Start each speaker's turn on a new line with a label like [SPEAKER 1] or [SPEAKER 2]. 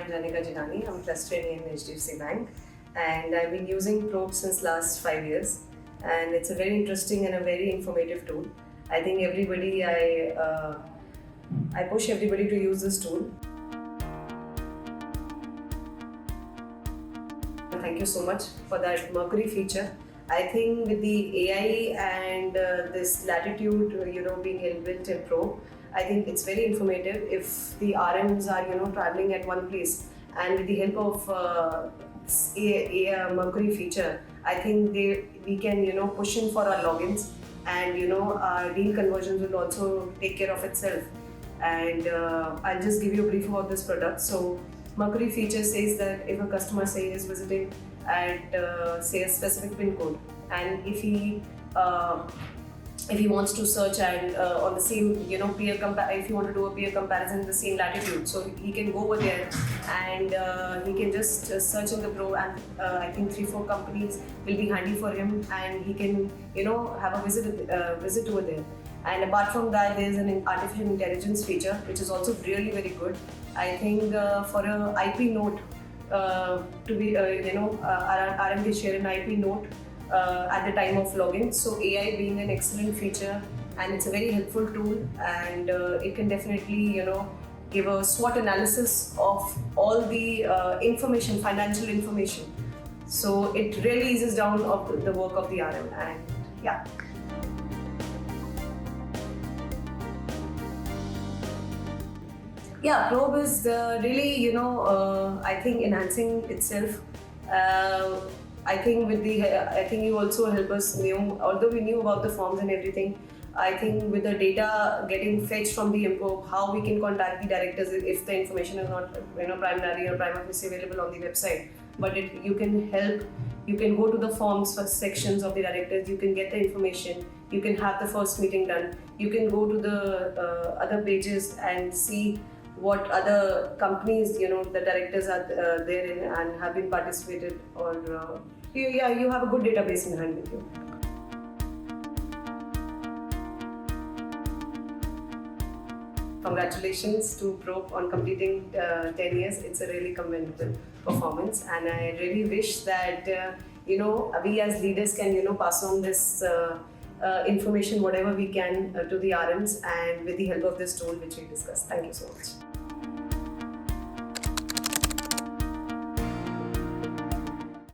[SPEAKER 1] I'm Janika Jinani. I'm plus trainee in HDFC Bank, and I've been using Probe since last 5 years. And it's a very interesting and a very informative tool. I think I push everybody to use this tool. Thank you so much for that Mercury feature. I think with the AI and this latitude, being inbuilt in Pro, I think it's very informative. If the RMs are, traveling at one place, and with the help of Mercury feature, I think we can, push in for our logins, and our deal conversions will also take care of itself. And I'll just give you a brief about this product. So Mercury feature says that if a customer is visiting at say a specific pin code, and if he wants to search and on the same if you want to do a peer comparison in the same latitude, so he can go over there and he can just search in the Pro, and I think 3-4 companies will be handy for him, and he can have a visit over there. And apart from that, there is an artificial intelligence feature which is also really very good. I think for a IP note to be RMD share an IP note at the time of login. So AI being an excellent feature, and it's a very helpful tool, and it can definitely give a SWOT analysis of all the information, financial information. So it really eases down of the work of the RM, and yeah. Yeah, Probe is really, I think enhancing itself. I think you also help us although we knew about the forms and everything, I think with the data getting fetched from the info, how we can contact the directors if the information is not, primarily or prima facie available on the website. But you can go to the forms for sections of the directors, you can get the information, you can have the first meeting done, you can go to the other pages and see what other companies the directors are there in and have been participated, or you have a good database in hand with you. Congratulations to Probe on completing 10 years. It's a really commendable performance, and I really wish that we as leaders can pass on this information, whatever we can, to the RMs, and with the help of this tool which we discussed. Thank you so much.